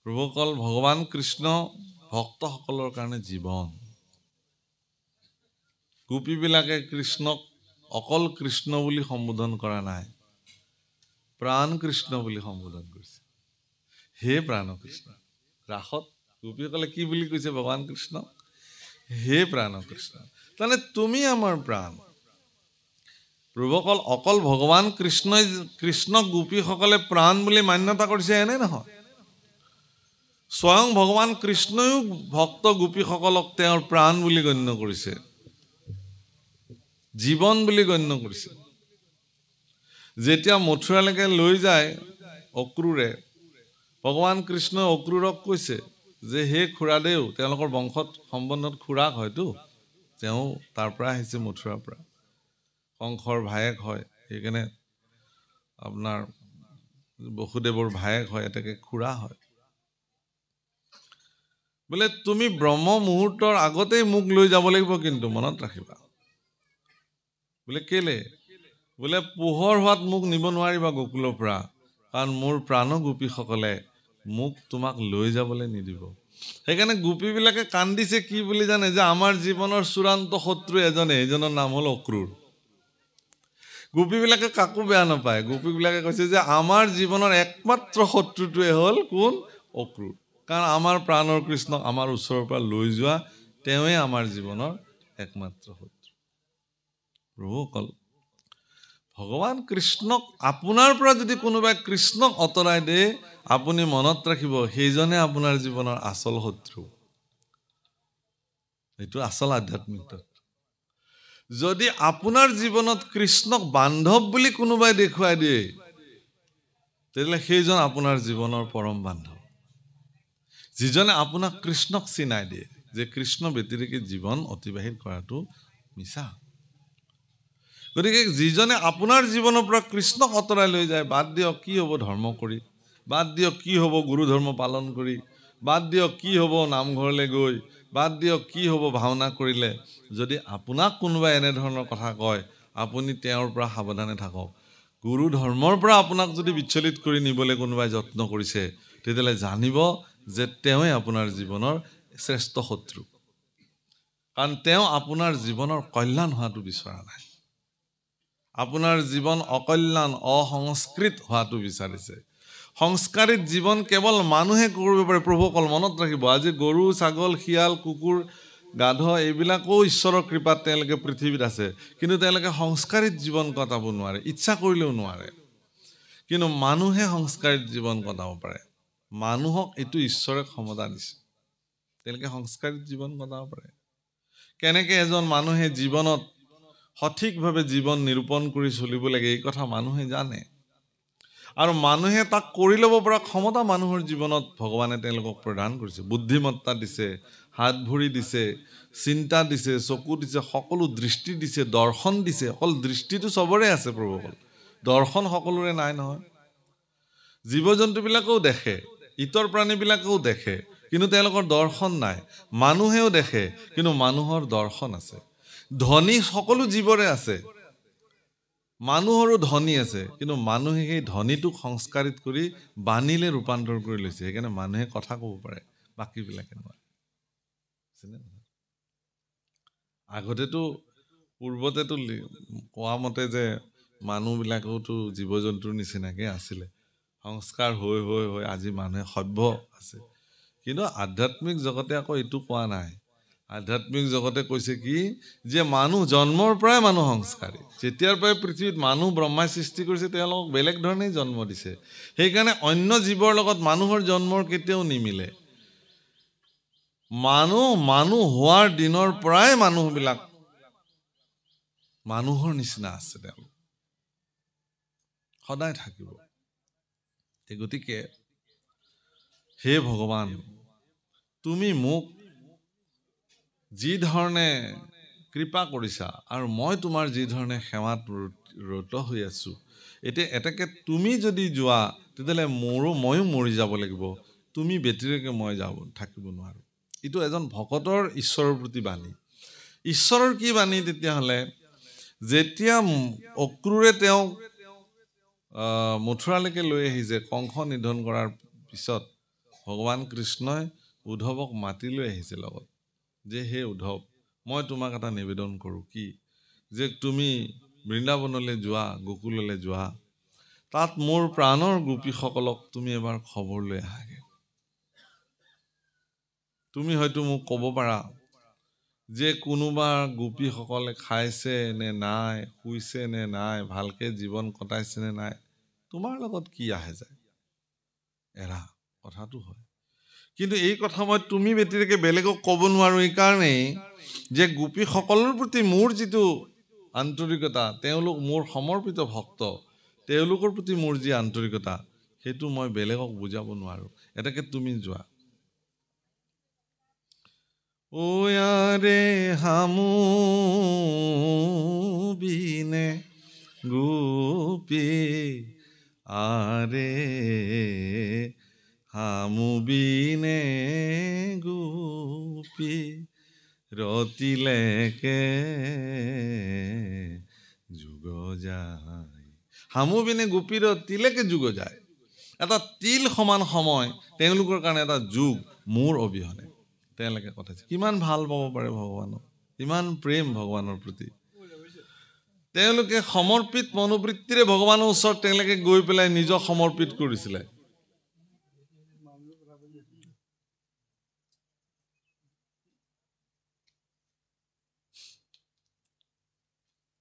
প্ৰভুসকল ভগৱান কৃষ্ণ ভক্তসকলৰ কাৰণে জীৱন। গোপীবিলাকে কৃষ্ণক অকল কৃষ্ণ বুলি সম্বোধন কৰা নাই, প্ৰাণ কৃষ্ণ বুলি সম্বোধন কৰিছে। হে প্ৰাণ কৃষ্ণ। ৰাসত গোপীসকলে কি বুলি কৈছে ভগৱান কৃষ্ণ? হে প্ৰাণ কৃষ্ণ। তাৰমানে তুমি আমাৰ প্ৰাণ। প্ৰভুসকল অকল ভগৱান কৃষ্ণক গোপীসকলে প্ৰাণ বুলি মান্যতা কৰিছে এনে নহয়। স্বয়ং ভগৱান কৃষ্ণইও ভক্ত গোপীসকলক তেওঁৰ প্ৰাণ বুলি গণ্য কৰিছে, জীৱন বুলি গণ্য কৰিছে। যেতিয়া মথুৰালৈকে লৈ যায় অক্ৰূৰে, ভগৱান কৃষ্ণই অক্ৰূৰক কৈছে যে হে খুৰাদেউ, তেওঁলোকৰ বংশত সম্বন্ধত খুৰাক হয়তো, তেওঁ তাৰ পৰা আহিছে মথুৰাৰ পৰা, কংসৰ ভায়েক হয়, সেইকাৰণে আপোনাৰ বসুদেৱৰ ভায়েক হয়, এতেকে খুৰা হয়। বোলে তুমি ব্ৰহ্ম মুহূৰ্তৰ আগতেই মোক লৈ যাব লাগিব, কিন্তু মনত ৰাখিবা। বোলে কেলে? বোলে পোহৰ হোৱাত মোক নিব নোৱাৰিবা গোকুলৰ পৰা, কাৰণ মোৰ প্ৰাণ গোপীসকলে মোক তোমাক লৈ যাবলৈ নিদিব। সেইকাৰণে গোপীবিলাকে কান্দিছে কি বুলি জানে? যে আমাৰ জীৱনৰ চূড়ান্ত শত্ৰু এজনে, এইজনৰ নাম হ'ল অক্ৰূৰ। গোপীবিলাকে কাকো বেয়া নাপায়। গোপীবিলাকে কৈছে যে আমাৰ জীৱনৰ একমাত্ৰ শত্ৰুটোৱে হ'ল কোন? অক্ৰূৰ। কাৰণ আমাৰ প্ৰাণৰ কৃষ্ণক আমাৰ ওচৰৰ পৰা লৈ যোৱা তেওঁৱে আমাৰ জীৱনৰ একমাত্ৰ শত্ৰু। প্ৰভুসকল ভগৱান কৃষ্ণক আপোনাৰ পৰা যদি কোনোবাই কৃষ্ণক আঁতৰাই দিয়ে, আপুনি মনত ৰাখিব সেইজনে আপোনাৰ জীৱনৰ আচল শত্ৰু। এইটো আচল আধ্যাত্মিক তত্ত্ব। যদি আপোনাৰ জীৱনত কৃষ্ণক বান্ধৱ বুলি কোনোবাই দেখুৱাই দিয়ে, তেতিয়াহ'লে সেইজন আপোনাৰ জীৱনৰ পৰম বান্ধৱ। যিজনে আপোনাক কৃষ্ণক চিনাই দিয়ে যে কৃষ্ণ ব্যতিৰেকে জীৱন অতিবাহিত কৰাটো মিছা। গতিকে যিজনে আপোনাৰ জীৱনৰ পৰা কৃষ্ণক আঁতৰাই লৈ যায়, বাদ দিয়ক কি হ'ব ধৰ্ম কৰি, বাদ দিয়ক কি হ'ব গুৰু ধৰ্ম পালন কৰি, বাদ দিয়ক কি হ'ব নামঘৰলৈ গৈ, বাদ দিয়ক কি হ'ব ভাওনা কৰিলে, যদি আপোনাক কোনোবাই এনেধৰণৰ কথা কয়, আপুনি তেওঁৰ পৰা সাৱধানে থাকক। গুৰু ধৰ্মৰ পৰা আপোনাক যদি বিচলিত কৰি নিবলৈ কোনোবাই যত্ন কৰিছে, তেতিয়াহ'লে জানিব যে তেওঁৱে আপোনাৰ জীৱনৰ শ্ৰেষ্ঠ শত্ৰু। কাৰণ তেওঁ আপোনাৰ জীৱনৰ কল্যাণ হোৱাটো বিচৰা নাই। আপোনাৰ জীৱন অকল্যাণ অসংস্কৃত হোৱাটো বিচাৰিছে। সংস্কাৰিত জীৱন কেৱল মানুহে কৰিব পাৰে। প্ৰভুসকল মনত ৰাখিব, আজি গৰু ছাগল শিয়াল কুকুৰ গাধ এইবিলাকো ঈশ্বৰৰ কৃপাত তেওঁলোকে পৃথিৱীত আছে, কিন্তু তেওঁলোকে সংস্কাৰিত জীৱন কটাব নোৱাৰে, ইচ্ছা কৰিলেও নোৱাৰে। কিন্তু মানুহে সংস্কাৰিত জীৱন কটাব পাৰে। মানুহক এইটো ঈশ্বৰে ক্ষমতা দিছে, তেওঁলোকে সংস্কাৰিত জীৱন কটাব পাৰে। কেনেকে এজন মানুহে জীৱনত সঠিকভাৱে জীৱন নিৰূপণ কৰি চলিব লাগে এই কথা মানুহে জানে, আৰু মানুহে তাক কৰি ল'ব পৰা ক্ষমতা মানুহৰ জীৱনত ভগৱানে তেওঁলোকক প্ৰদান কৰিছে। বুদ্ধিমত্তা দিছে, হাত ভৰি দিছে, চিন্তা দিছে, চকু দিছে, সকলো দৃষ্টি দিছে, দৰ্শন দিছে। অকল দৃষ্টিটো চবৰে আছে প্ৰভুসকল, দৰ্শন সকলোৰে নাই নহয়। জীৱ জন্তুবিলাকেও দেখে, ইতৰ প্ৰাণীবিলাকেও দেখে, কিন্তু তেওঁলোকৰ দৰ্শন নাই। মানুহেও দেখে, কিন্তু মানুহৰ দৰ্শন আছে। ধনী সকলো জীৱৰে আছে, মানুহৰো ধনী আছে, কিন্তু মানুহে সেই ধনীটোক সংস্কাৰিত কৰি বাণীলে ৰূপান্তৰ কৰি লৈছে। সেইকাৰণে মানুহে কথা ক'ব পাৰে, বাকীবিলাকে নোৱাৰে। আগতেতো পূৰ্বতেতো কোৱা মতে যে মানুহবিলাকেওতো জীৱ জন্তুৰ নিচিনাকে আছিলে, সংস্কাৰ হৈ হৈ হৈ আজি মানুহে সভ্য আছে। কিন্তু আধ্যাত্মিক জগতে আকৌ এইটো কোৱা নাই। আধ্যাত্মিক জগতে কৈছে কি, যে মানুহ জন্মৰ পৰাই মানুহ সংস্কাৰী। যেতিয়াৰ পৰাই পৃথিৱীত মানুহ ব্ৰহ্মাই সৃষ্টি কৰিছে, তেওঁলোকক বেলেগ ধৰণেই জন্ম দিছে। সেইকাৰণে অন্য জীৱৰ লগত মানুহৰ জন্মৰ কেতিয়াও নিমিলে। মানুহ হোৱাৰ দিনৰ পৰাই মানুহবিলাক মানুহৰ নিচিনা আছে, তেওঁলোক সদায় থাকিব। গতিকে হে ভগৱান, তুমি মোক যি ধৰণে কৃপা কৰিছা আৰু মই তোমাৰ যি ধৰণে সেৱাত ৰত হৈ আছো, এতিয়া এটাকে তুমি যদি যোৱা তেতিয়াহ'লে ময়ো মৰি যাব লাগিব। তুমি ব্যতিৰেকে মই থাকিব নোৱাৰো। এইটো এজন ভকতৰ ঈশ্বৰৰ প্ৰতি বাণী। ঈশ্বৰৰ কি বাণী তেতিয়াহ'লে? যেতিয়া অক্ৰূৰে তেওঁক মথুৰালৈকে লৈ আহিছে কংস নিধন কৰাৰ পিছত, ভগৱান কৃষ্ণই উদ্ধৱক মাতি লৈ আহিছে লগত যে হে উদ্ধৱ মই তোমাক এটা নিবেদন কৰোঁ কি যে তুমি বৃন্দাবনলৈ যোৱা গোকুললৈ যোৱা তাত মোৰ প্ৰাণৰ গোপীসকলক তুমি এবাৰ খবৰ লৈ আহাগে তুমি হয়তো মোক ক'ব পাৰা যে কোনোবা গোপীসকলে খাইছে নে নাই শুইছে নে নাই ভালকে জীৱন কটাইছে নে নাই তোমাৰ লগত কি আহে যায় এৰা কথাটো হয় কিন্তু এই কথা মই তুমি ব্যতিৰেকে বেলেগক ক'ব নোৱাৰো এই কাৰণেই যে গোপীসকলৰ প্ৰতি মোৰ যিটো আন্তৰিকতা তেওঁলোক মোৰ সমৰ্পিত ভক্ত তেওঁলোকৰ প্ৰতি মোৰ যি আন্তৰিকতা সেইটো মই বেলেগক বুজাব নোৱাৰো এটাকে তুমি যোৱা ওয়ারে হামু বিনে গোপী আরে হামু বিনে গোপী রতিলেকে যুগ যায় হামু বিনে গোপী রতিলেকে যুগ যায় এটা তিল সমান সময় তেওঁলোকৰ কাৰণে এটা যুগ মোৰ অবিহনে তেওঁলোকে কথা কিমান ভাল পাব পাৰে ভগৱানক ইমান প্ৰেম ভগৱানৰ প্ৰতি তেওঁলোকে সমৰ্পিত মনোবৃত্তিৰে ভগৱানৰ ওচৰত তেওঁলোকে গৈ পেলাই নিজক সমৰ্পিত কৰিছিলে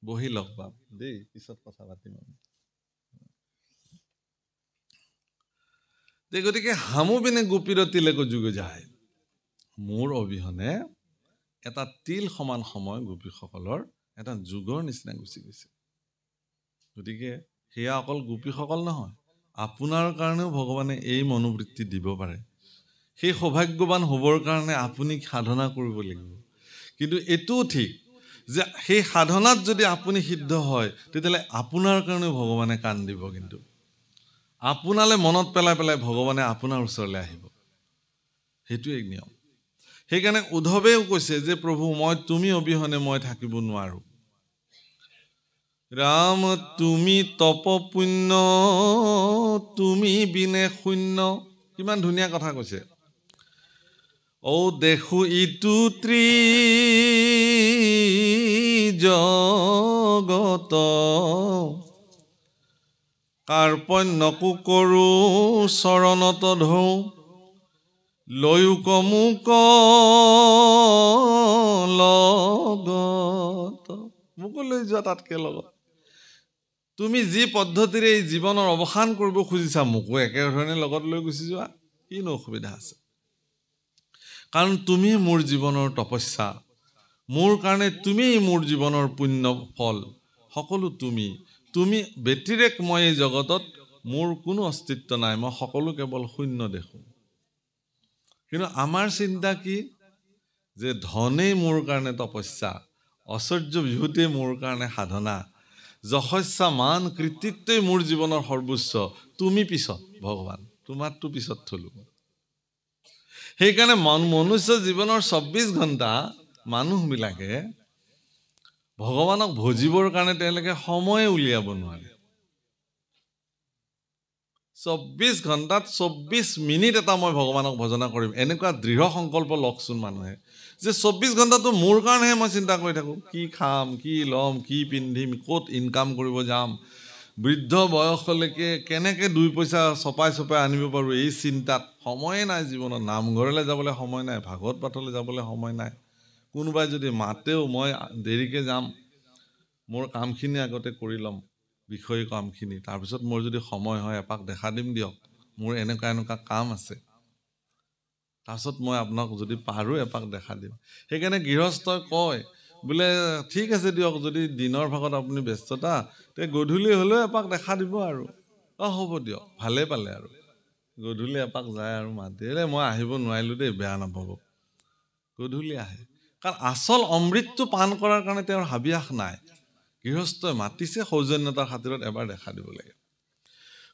বহি লগ পাম দেই পিছত কথা পাতিম গতিকে হামু বিনে গোপীৰ তিলেক যুগ যায় মোৰ অবিহনে এটা তিল সমান সময় গোপীসকলৰ এটা যুগৰ নিচিনা গুচি গৈছে গতিকে সেয়া অকল গোপীসকল নহয় আপোনাৰ কাৰণেও ভগৱানে এই মনোবৃত্তি দিব পাৰে সেই সৌভাগ্যৱান হ'বৰ কাৰণে আপুনি সাধনা কৰিব লাগিব কিন্তু এইটোও ঠিক যে সেই সাধনাত যদি আপুনি সিদ্ধ হয় তেতিয়াহ'লে আপোনাৰ কাৰণেও ভগৱানে কাণ দিব কিন্তু আপোনালে মনত পেলাই পেলাই ভগৱানে আপোনাৰ ওচৰলৈ আহিব সেইটোৱেই নিয়ম সেইকাৰণে উদ্ধৱেও কৈছে যে প্ৰভু মই তুমি অবিহনে মই থাকিব নোৱাৰো ৰাম তুমি তপ পুণ্য তুমি বিনে শূন্য কিমান ধুনীয়া কথা কৈছে ও দেখো ইটো জগত কাৰ্পণ্যকো কৰো চৰণত ধৌ লয়ুক মোক লগত মোকো লৈ যোৱা তাতকে লগত তুমি যি পদ্ধতিৰে এই জীৱনৰ অৱসান কৰিব খুজিছা মোকো একেধৰণে লগত লৈ গুচি যোৱা কিনো অসুবিধা আছে কাৰণ তুমি মোৰ জীৱনৰ তপস্যা মোৰ কাৰণে তুমি মোৰ জীৱনৰ পুণ্য ফল সকলো তুমি ব্যতিৰেক মই এই জগতত মোৰ কোনো অস্তিত্ব নাই মই সকলো কেৱল শূন্য দেখো কিন্তু আমাৰ চিন্তা কি যে ধনেই মোৰ কাৰণে তপস্যা ঐশ্বৰ্য বিভূতিয়ে মোৰ কাৰণে সাধনা যশস্যা মান কৃতিত্বই মোৰ জীৱনৰ সৰ্বোচ্চ তুমি পিছত ভগৱান তোমাৰটো পিছত থলো সেইকাৰণে মনুষ্য জীৱনৰ 24 ঘণ্টা মানুহবিলাকে ভগৱানক ভজিবৰ কাৰণে তেওঁলোকে সময় উলিয়াব নোৱাৰে 24 ঘণ্টাত 24 মিনিট এটা মই ভগৱানক ভজনা কৰিম এনেকুৱা দৃঢ় সংকল্প লকচোন মানুহে যে 24 ঘণ্টাটো মোৰ কাৰণেহে মই চিন্তা কৰি থাকো কি খাম কি লম কি পিন্ধিম ক'ত ইনকাম কৰিব যাম বৃদ্ধ বয়সলৈকে কেনেকে দুই পইচা ছপাই আনিব পাৰো এই চিন্তাত সময় নাই জীৱনত নামঘৰলৈ যাবলৈ সময় নাই ভাগৱত পাঠলৈ যাবলৈ সময় নাই কোনোবাই যদি মাতেও মই দেৰিকে যাম মোৰ কামখিনি আগতে কৰি লম বিষয় কামখিনি তাৰপিছত মোৰ যদি সময় হয় এপাক দেখা দিম দিয়ক মোৰ এনেকুৱা কাম আছে তাৰপিছত মই আপোনাক যদি পাৰো এপাক দেখা দিম সেইকাৰণে গৃহস্থই কয় বোলে ঠিক আছে দিয়ক যদি দিনৰ ভাগত আপুনি ব্যস্ততা তে গধূলি হ'লেও এপাক দেখা দিব আৰু হ'ব দিয়ক ভালে পালে আৰু গধূলি এপাক যায় আৰু মাতিলে মই আহিব নোৱাৰিলো দেই বেয়া নাপাব গধূলি আহে কাৰণ আচল অমৃতটো পান কৰাৰ কাৰণে তেওঁৰ হাবিয়াস নাই গৃহস্থই মাতিছে সৌজন্যতাৰ খাতিৰত এবাৰ দেখা দিব লাগে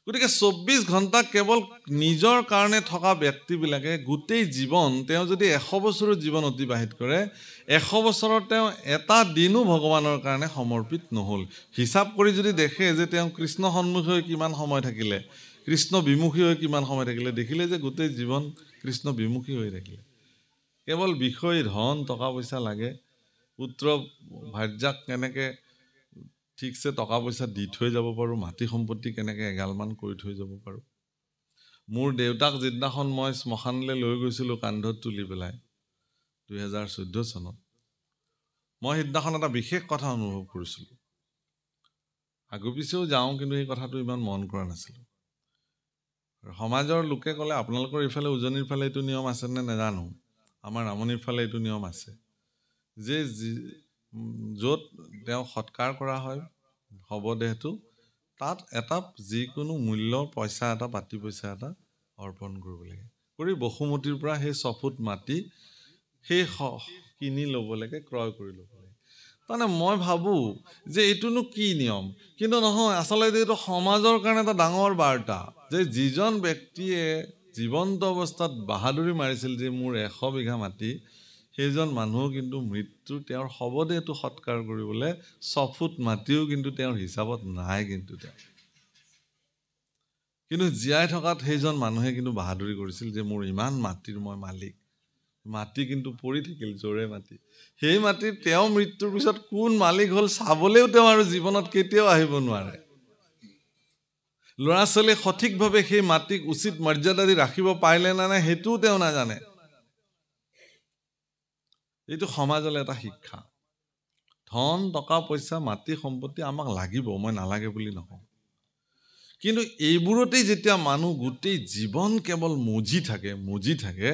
গতিকে 24 ঘণ্টা কেৱল নিজৰ কাৰণে থকা ব্যক্তিবিলাকে গোটেই জীৱন তেওঁ যদি 100 বছৰৰ জীৱন অতিবাহিত কৰে 100 বছৰত তেওঁ এটা দিনো ভগৱানৰ কাৰণে সমৰ্পিত নহল হিচাপ কৰি যদি দেখে যে তেওঁ কৃষ্ণ সন্মুখে কিমান সময় থাকিলে কৃষ্ণ বিমুখী হৈ কিমান সময় থাকিলে দেখিলে যে গোটেই জীৱন কৃষ্ণ বিমুখী হৈ থাকিলে কেৱল বিষয় ধন টকা পইচা লাগে পুত্ৰ ভাৰ্যাক কেনেকৈ ঠিকছে টকা পইচা দি থৈ যাব পাৰোঁ মাটি সম্পত্তি কেনেকৈ এগালমান কৰি থৈ যাব পাৰোঁ মোৰ দেউতাক যিদিনাখন মই শ্মশানলৈ লৈ গৈছিলোঁ কান্ধত তুলি পেলাই 2014 চনত মই সিদিনাখন এটা বিশেষ কথা অনুভৱ কৰিছিলোঁ আগু পিছেও যাওঁ কিন্তু এই কথাটো ইমান মন কৰা নাছিলোঁ সমাজৰ লোকে ক'লে আপোনালোকৰ ইফালে উজনিৰ ফালে এইটো নিয়ম আছেনে নাজানো আমাৰ নামনিৰ ফালে এইটো নিয়ম আছে যে য'ত তেওঁ সৎকাৰ কৰা হয় শৱদেহটো তাত এটা যিকোনো মূল্যৰ পইচা এটা পাতি পইচা এটা অৰ্পণ কৰিব লাগে কৰি বসুমতীৰ পৰা সেই 6 ফুট মাটি সেই কিনি ল'ব লাগে ক্ৰয় কৰি ল'ব লাগে তাৰমানে মই ভাবোঁ যে এইটোনো কি নিয়ম কিন্তু নহয় আচলতে এইটো সমাজৰ কাৰণে এটা ডাঙৰ বাৰ্তা যে যিজন ব্যক্তিয়ে জীৱন্ত অৱস্থাত বাহাদুৰি মাৰিছিল যে মোৰ 100 বিঘা মাটি সেইজন মানুহ কিন্তু মৃত্যু তেওঁৰ শৱদেহটো সৎকাৰ কৰিবলৈ 6 ফুট মাটিও কিন্তু তেওঁৰ হিচাপত নাই কিন্তু জীয়াই থকাত সেইজন মানুহে কিন্তু বাহাদুৰি কৰিছিল যে মোৰ ইমান মাটিৰ মই মালিক মাটি কিন্তু পৰি থাকিল জোৰে মাটি সেই মাটিৰ তেওঁ মৃত্যুৰ পিছত কোন মালিক হ'ল চাবলৈও তেওঁ আৰু জীৱনত কেতিয়াও আহিব নোৱাৰে ল'ৰা ছোৱালীয়ে সঠিকভাৱে সেই মাটিক উচিত মৰ্যাদা দি ৰাখিব পাৰিলে নে নাই সেইটোও তেওঁ নাজানে এইটো সমাজলৈ এটা শিক্ষা ধন টকা পইচা মাটি সম্পত্তি আমাক লাগিব মই নালাগে বুলি নকওঁ কিন্তু এইবোৰতেই যেতিয়া মানুহ গোটেই জীৱন কেৱল মজি থাকে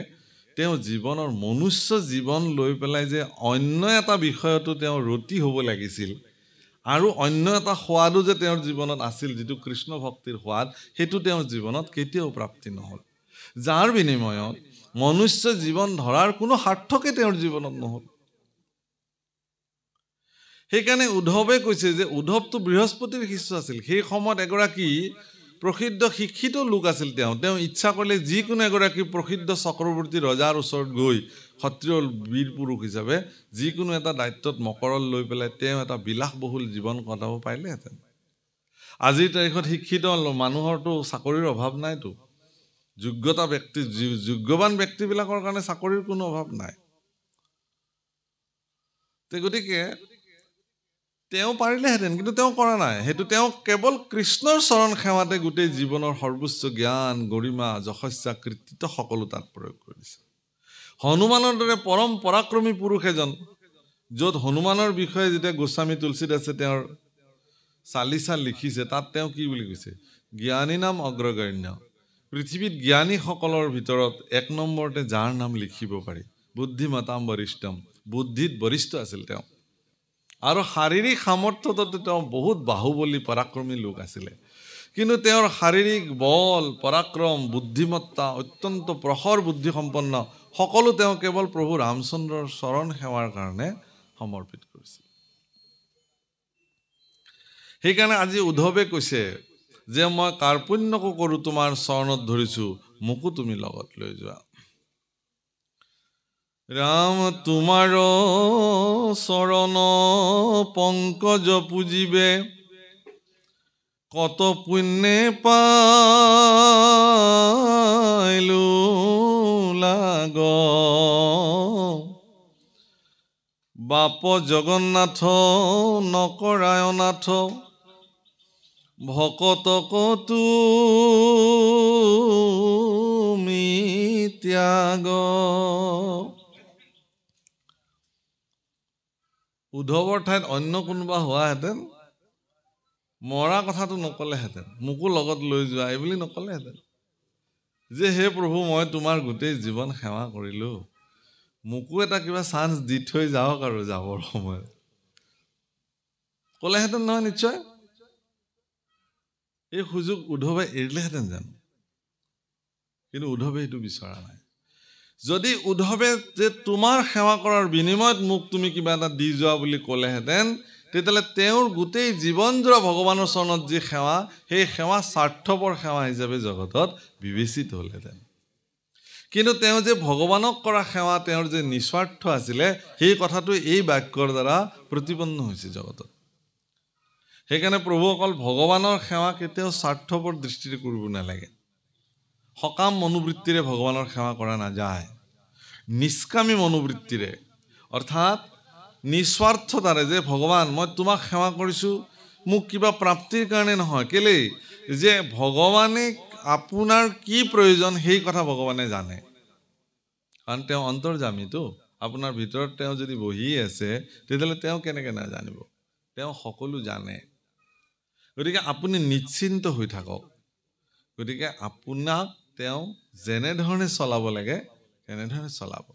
তেওঁ জীৱনৰ মনুষ্য জীৱন লৈ পেলাই যে অন্য এটা বিষয়তো তেওঁ ৰতি হ'ব লাগিছিল আৰু অন্য এটা সোৱাদো যে তেওঁৰ জীৱনত আছিল যিটো কৃষ্ণ ভক্তিৰ সোৱাদ সেইটো তেওঁৰ জীৱনত কেতিয়াও প্ৰাপ্তি নহ'ল যাৰ বিনিময়ত মনুষ্য জীৱন ধৰাৰ কোনো সাৰ্থকে তেওঁৰ জীৱনত নহ'ল সেইকাৰণে উদ্ধৱে কৈছে যে উদ্ধৱটো বৃহস্পতিৰ শিষ্য আছিল সেই সময়ত এগৰাকী প্ৰসিদ্ধ শিক্ষিত লোক আছিল তেওঁ ইচ্ছা কৰিলে যিকোনো এগৰাকী প্ৰসিদ্ধ চক্ৰৱৰ্তী ৰজাৰ ওচৰত গৈ ক্ষত্ৰিয় বীৰ পুৰুষ হিচাপে যিকোনো এটা দায়িত্বত মকৰল লৈ পেলাই তেওঁ এটা বিলাসবহুল জীৱন কটাব পাৰিলেহেঁতেন আজিৰ তাৰিখত শিক্ষিত মানুহৰতো চাকৰিৰ অভাৱ নাইতো যোগ্যৱান ব্যক্তিবিলাকৰ কাৰণে চাকৰিৰ কোনো অভাৱ নাই গতিকে তেওঁ পাৰিলেহেঁতেন কিন্তু তেওঁ কৰা নাই সেইটো তেওঁ কেৱল কৃষ্ণৰ চৰণ সেৱাতে গোটেই জীৱনৰ সৰ্বোচ্চ জ্ঞান গৰিমা যশস্যা কৃতিত্ব সকলো তাত প্ৰয়োগ কৰিছে হনুমানৰ দৰে পৰম পৰাক্ৰমী পুৰুষ এজন য'ত হনুমানৰ বিষয়ে যেতিয়া গোস্বামী তুলসীদাসে তেওঁৰ চালিচা লিখিছে তাত তেওঁ কি বুলি কৈছে জ্ঞানী নাম অগ্ৰগণ্য পৃথিৱীত জ্ঞানীসকলৰ ভিতৰত 1 নম্বৰতে যাৰ নাম লিখিব পাৰি বুদ্ধিমতাম বৰিষ্ঠম বুদ্ধিত বৰিষ্ঠ আছিল তেওঁ আৰু শাৰীৰিক সামৰ্থ্যতো তেওঁ বহুত বাহুবলী পৰাক্ৰমী লোক আছিলে কিন্তু তেওঁৰ শাৰীৰিক বল পৰাক্ৰম বুদ্ধিমত্তা অত্যন্ত প্ৰখৰ বুদ্ধিসম্পন্ন সকলো তেওঁ কেৱল প্ৰভু ৰামচন্দ্ৰৰ চৰণ সেৱাৰ কাৰণে সমৰ্পিত কৰিছিল সেইকাৰণে আজি উদ্ধৱে কৈছে যে মই কাৰ্পণ্যকো কৰোঁ তোমাৰ চৰণত ধৰিছোঁ মোকো তুমি লগত লৈ যোৱা ৰাম তোমাৰ চৰণ পংকজ পূজিবে কত পুণ্যে পাইলো লাগ বাপ জগন্নাথ নকৰায়নাথ ভকতক তুমি ত্যাগ উদ্ধৱৰ ঠাইত অন্য কোনোবা হোৱাহেঁতেন মৰা কথাটো নকলেহেঁতেন মোকো লগত লৈ যোৱা এই বুলি নকলেহেঁতেন যে হে প্ৰভু মই তোমাৰ গোটেই জীৱন সেৱা কৰিলোঁ মোকো এটা কিবা চান্স দি থৈ যাওক আৰু যাবৰ সময়ত ক'লেহেঁতেন নহয় নিশ্চয় এই সুযোগ উদ্ধৱে এৰিলেহেঁতেন জানো কিন্তু উদ্ধৱে সেইটো বিচৰা নাই যদি উদ্ধৱে যে তোমাৰ সেৱা কৰাৰ বিনিময়ত মোক তুমি কিবা এটা দি যোৱা বুলি ক'লেহেঁতেন তেতিয়াহ'লে তেওঁৰ গোটেই জীৱনজোৰা ভগৱানৰ চৰণত যি সেৱা সেই সেৱা স্বাৰ্থপৰ সেৱা হিচাপে জগতত বিবেচিত হ'লহেঁতেন কিন্তু তেওঁ যে ভগৱানক কৰা সেৱা তেওঁৰ যে নিস্বাৰ্থ আছিলে সেই কথাটো এই বাক্যৰ দ্বাৰা প্ৰতিপন্ন হৈছে জগতত সেইকাৰণে প্ৰভু অকল ভগৱানৰ সেৱা কেতিয়াও স্বাৰ্থপৰ দৃষ্টিৰে কৰিব নালাগে সকাম মনোবৃত্তিৰে ভগৱানৰ সেৱা কৰা নাযায় নিষ্কামী মনোবৃত্তিৰে অৰ্থাৎ নিস্বাৰ্থতাৰে যে ভগৱান মই তোমাক সেৱা কৰিছোঁ মোক কিবা প্ৰাপ্তিৰ কাৰণে নহয় কেলে যে ভগৱানে আপোনাৰ কি প্ৰয়োজন সেই কথা ভগৱানে জানে কাৰণ তেওঁ অন্তৰ্যামীতো আপোনাৰ ভিতৰত তেওঁ যদি বহি আছে তেতিয়াহ'লে তেওঁ কেনেকৈ নাজানিব তেওঁ সকলো জানে গতিকে আপুনি নিশ্চিন্ত হৈ থাকক গতিকে আপোনাক তেওঁ যেনেধৰণে চলাব লাগে তেনেধৰণে চলাব